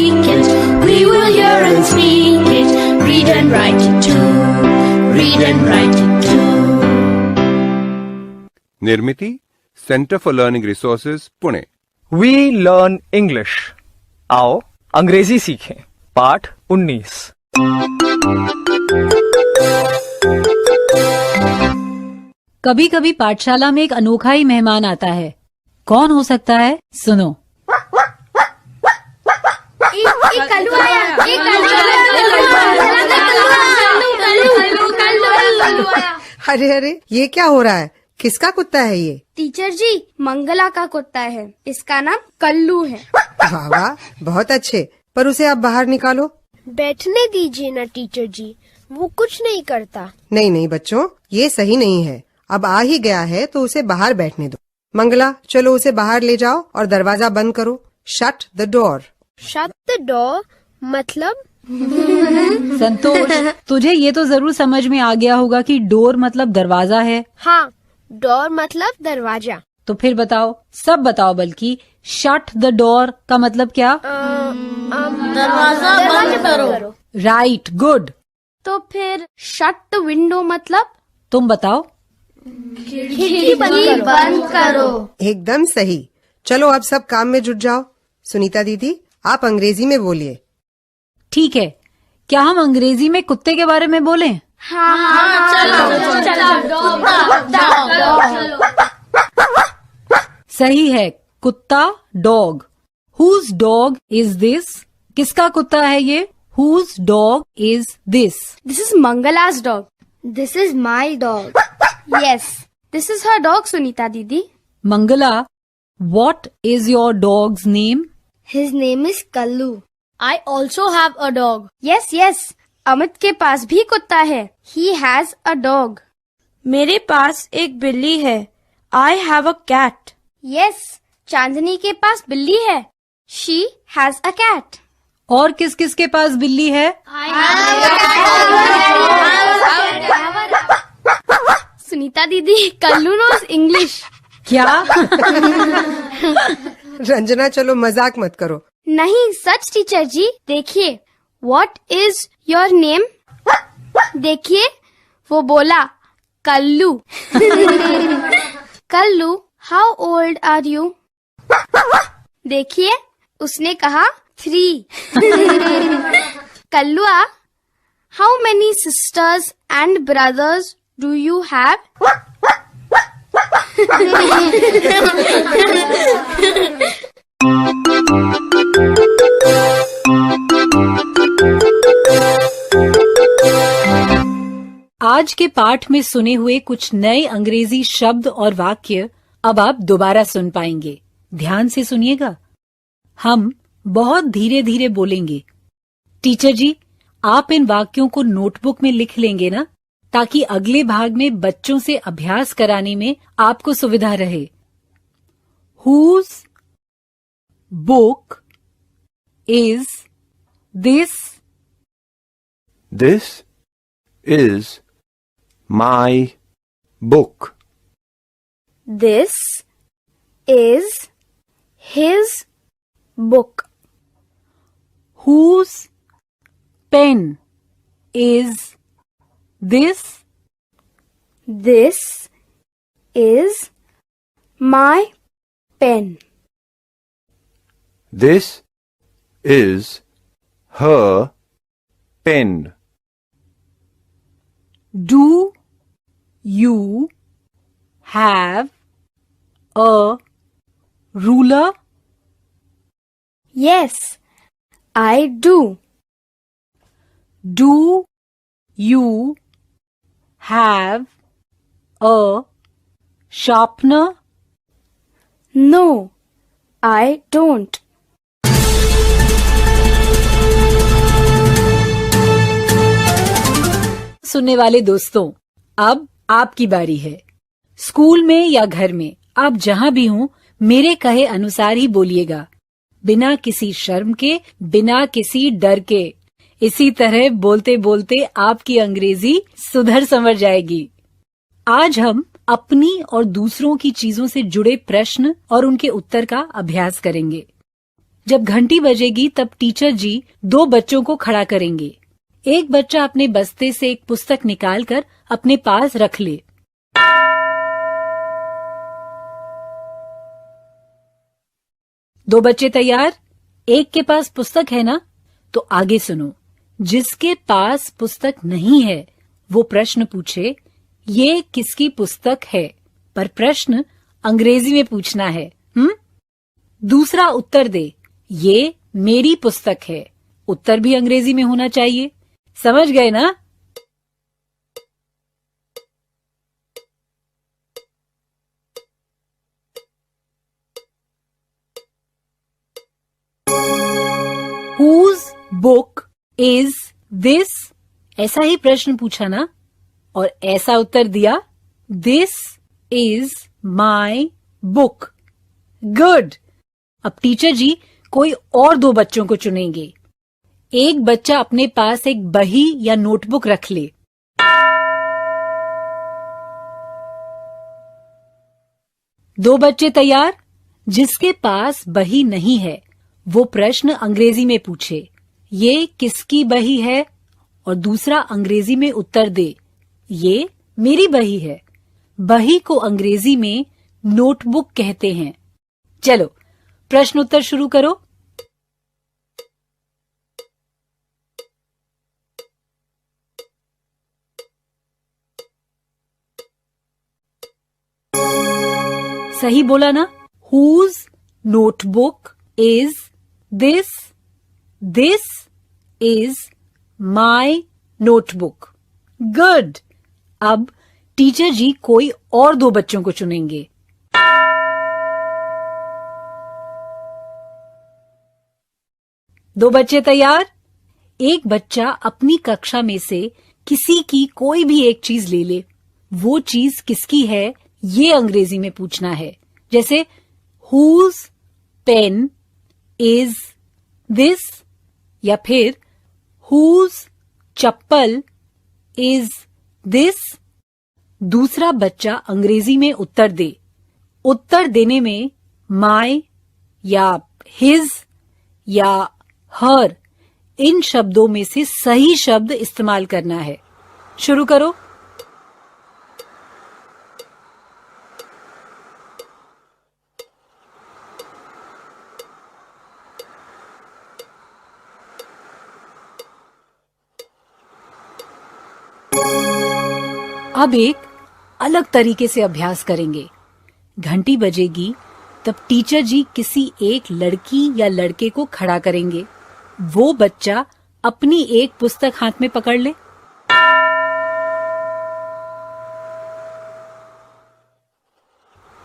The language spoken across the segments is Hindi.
speak it. We will hear and speak it. Read and write it too. Read and write it too. Nirmiti centre for learning resources Pune. We learn English. आओ अंग्रेजी सीखें। पाठ 19। कभी कभी पाठशाला में एक अनोखा ही मेहमान आता है। कौन हो सकता है? सुनो। अरे अरे, ये क्या हो रहा है? किसका कुत्ता है ये? टीचर जी, मंगला का कुत्ता है। इसका नाम कल्लू है। वाह वाह, बहुत अच्छे। पर उसे आप बाहर निकालो। बैठने दीजिए ना टीचर जी, वो कुछ नहीं करता। नहीं नहीं बच्चों, ये सही नहीं है। अब आ ही गया है तो उसे बाहर बैठने दो। मंगला, चलो उसे बाहर ले जाओ और दरवाजा बंद करो। Shut the door. Shut the door मतलब? संतोष, तुझे ये तो जरूर समझ में आ गया होगा कि डोर मतलब दरवाजा है। हाँ, डोर मतलब दरवाजा। तो फिर बताओ, सब बताओ, बल्कि शट द डोर का मतलब क्या? दरवाजा बंद करो। Right, good. तो फिर शट द विंडो मतलब? तुम बताओ। खिड़की बंद करो। एकदम सही। चलो अब सब काम में जुट जाओ। सुनीता दीदी, आप अंग्रेजी में बोलिए। ठीक है, क्या हम अंग्रेजी में कुत्ते के बारे में बोलें? हाँ, सही है, कुत्ता, dog. Whose dog is this? किसका कुत्ता है ये? Whose dog is this? This is Mangala's dog. This is my dog. Yes, this is her dog, Sunita दीदी। Mangala, what is your dog's name? His name is Kallu. I also have a dog. Yes, yes, Amit के पास भी कुत्ता है। He has a dog. मेरे पास एक बिल्ली है। I have a cat. Yes, चांदनी के पास बिल्ली है। She has a cat. और किस किस के पास बिल्ली है? सुनीता दीदी, कल्लू नोज इंग्लिश। क्या? रंजना, चलो मजाक मत करो। नहीं, सच टीचर जी। देखिए, What is your name? देखिए, वो बोला Kullu. Kullu, how old are you? देखिए, उसने कहा 3। कल्लुआ, how many sisters and brothers do you have? आज के पाठ में सुने हुए कुछ नए अंग्रेजी शब्द और वाक्य अब आप दोबारा सुन पाएंगे। ध्यान से सुनिएगा। हम बहुत धीरे धीरे बोलेंगे। टीचर जी, आप इन वाक्यों को नोटबुक में लिख लेंगे ना, ताकि अगले भाग में बच्चों से अभ्यास कराने में आपको सुविधा रहे। Whose book is this? This is my book. This is his book. Whose pen is this? This is my pen. This is her pen. Do you have a ruler? Yes, I do. Do you have a sharpener? No, I don't. सुनने वाले दोस्तों, अब आपकी बारी है। स्कूल में या घर में, आप जहां भी हों, मेरे कहे अनुसार ही बोलिएगा, बिना किसी शर्म के, बिना किसी डर के। इसी तरह बोलते बोलते आपकी अंग्रेजी सुधर संवर जाएगी। आज हम अपनी और दूसरों की चीजों से जुड़े प्रश्न और उनके उत्तर का अभ्यास करेंगे। जब घंटी बजेगी तब टीचर जी 2 बच्चों को खड़ा करेंगे। एक बच्चा अपने बस्ते से एक पुस्तक निकालकर अपने पास रख ले। दो बच्चे तैयार? एक के पास पुस्तक है ना? तो आगे सुनो। जिसके पास पुस्तक नहीं है वो प्रश्न पूछे, ये किसकी पुस्तक है? पर प्रश्न अंग्रेजी में पूछना है। दूसरा उत्तर दे, ये मेरी पुस्तक है। उत्तर भी अंग्रेजी में होना चाहिए। समझ गए ना? Whose book is this? ऐसा ही प्रश्न पूछा ना और ऐसा उत्तर दिया, This is my book. Good. अब टीचर जी कोई और 2 बच्चों को चुनेंगे। एक बच्चा अपने पास एक बही या नोटबुक रख ले। दो बच्चे तैयार? जिसके पास बही नहीं है वो प्रश्न अंग्रेजी में पूछे, ये किसकी बही है? और दूसरा अंग्रेजी में उत्तर दे, ये मेरी बही है। बही को अंग्रेजी में नोटबुक कहते हैं। चलो प्रश्न उत्तर शुरू करो। सही बोला ना? Whose notebook is this? This is my notebook. Good. अब टीचर जी कोई और 2 बच्चों को चुनेंगे। दो बच्चे तैयार? एक बच्चा अपनी कक्षा में से किसी की कोई भी एक चीज ले ले। वो चीज किसकी है ये अंग्रेजी में पूछना है। जैसे whose pen is this? या फिर whose चप्पल is this? दूसरा बच्चा अंग्रेजी में उत्तर दे। उत्तर देने में my या his या her इन शब्दों में से सही शब्द इस्तेमाल करना है। शुरू करो। अब एक अलग तरीके से अभ्यास करेंगे। घंटी बजेगी तब टीचर जी किसी एक लड़की या लड़के को खड़ा करेंगे। वो बच्चा अपनी एक पुस्तक हाथ में पकड़ ले।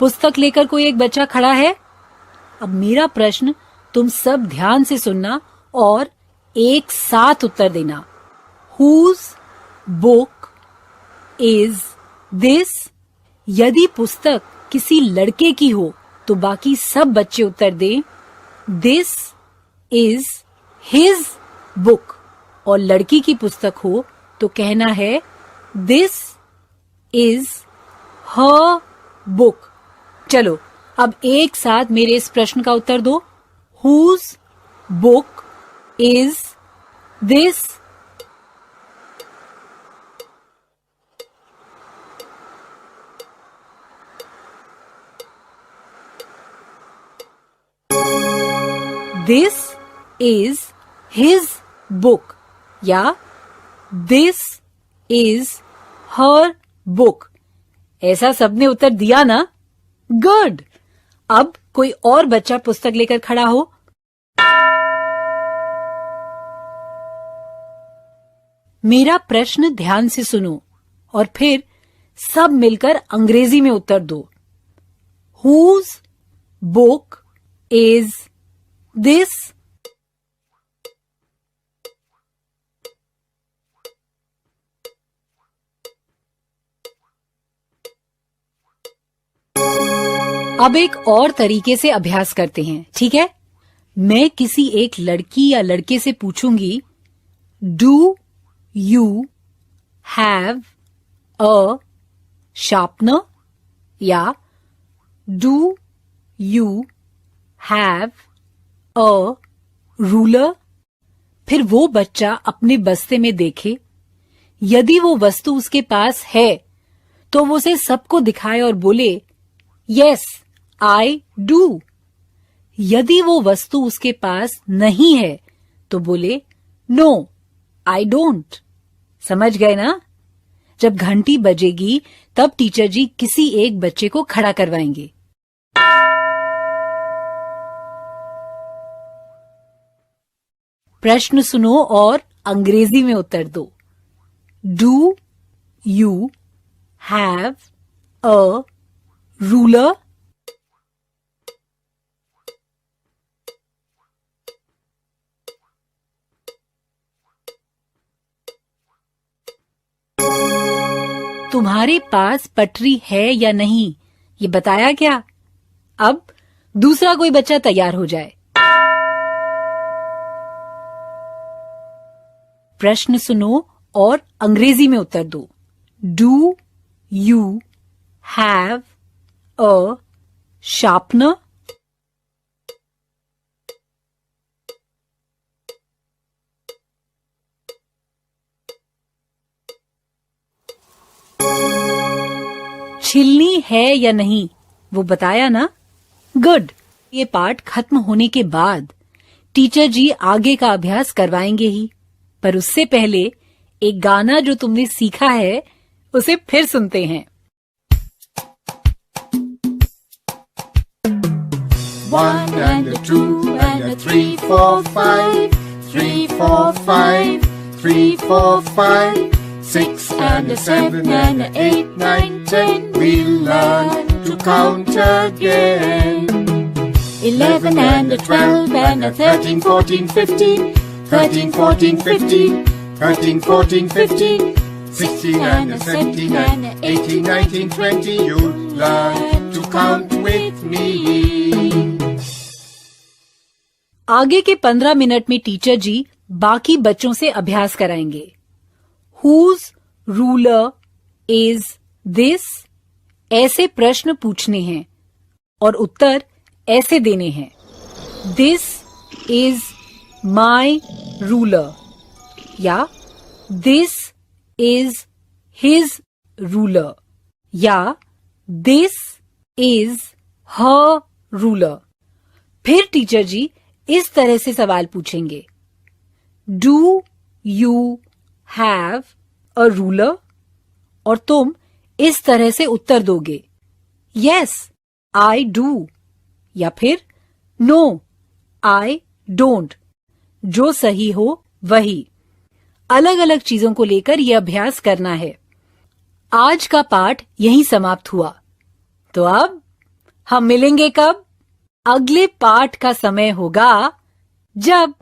पुस्तक लेकर कोई एक बच्चा खड़ा है। अब मेरा प्रश्न तुम सब ध्यान से सुनना और एक साथ उत्तर देना। Whose book is this? यदि पुस्तक किसी लड़के की हो तो बाकी सब बच्चे उत्तर दें This is his book। और लड़की की पुस्तक हो तो कहना है This is her book। चलो अब एक साथ मेरे इस प्रश्न का उत्तर दो। Whose book is this? This is his book या This is her book। ऐसा सबने उत्तर दिया ना? गुड। अब कोई और बच्चा पुस्तक लेकर खड़ा हो। मेरा प्रश्न ध्यान से सुनो और फिर सब मिलकर अंग्रेजी में उत्तर दो। Whose book is this? अब एक और तरीके से अभ्यास करते हैं, ठीक है? मैं किसी एक लड़की या लड़के से पूछूंगी, do you have a sharpener या do you have a ruler? फिर वो बच्चा अपने बस्ते में देखे, यदि वो वस्तु उसके पास है तो वो उसे सबको दिखाए और बोले यस आई डू। यदि वो वस्तु उसके पास नहीं है तो बोले नो आई डोंट। समझ गए ना? जब घंटी बजेगी तब टीचर जी किसी एक बच्चे को खड़ा करवाएंगे। प्रश्न सुनो और अंग्रेजी में उत्तर दो। Do you have a ruler? तुम्हारे पास पटरी है या नहीं, ये बताया क्या? अब दूसरा कोई बच्चा तैयार हो जाए। प्रश्न सुनो और अंग्रेजी में उत्तर दो। Do you have a sharpener? छिलनी है या नहीं, वो बताया ना? गुड। ये पाठ खत्म होने के बाद टीचर जी आगे का अभ्यास करवाएंगे ही, पर उससे पहले एक गाना जो तुमने सीखा है उसे फिर सुनते हैं। 1 and a 2 and a 3, 4, 5. 3, 4, 5. 3, 4, 5. 6 and a 7 and a 8, 9, 10. We'll learn to count again. 11 and a 12 and a 13, 14, 15. 13, 14, 15. 13, 14, 15. 16 and a 17 and a 18, 19, 20. You'll learn to count with me. आगे के 15 मिनट में टीचर जी बाकी बच्चों से अभ्यास कराएंगे। Whose ruler is this? ऐसे प्रश्न पूछने हैं और उत्तर ऐसे देने हैं। This is my ruler या This is his ruler या This is her ruler। फिर टीचर जी इस तरह से सवाल पूछेंगे। Do you have a ruler? और तुम इस तरह से उत्तर दोगे, यस आई डू या फिर नो आई डोंट। जो सही हो वही। अलग अलग चीजों को लेकर यह अभ्यास करना है। आज का पाठ यहीं समाप्त हुआ। तो अब हम मिलेंगे कब? अगले पाठ का समय होगा जब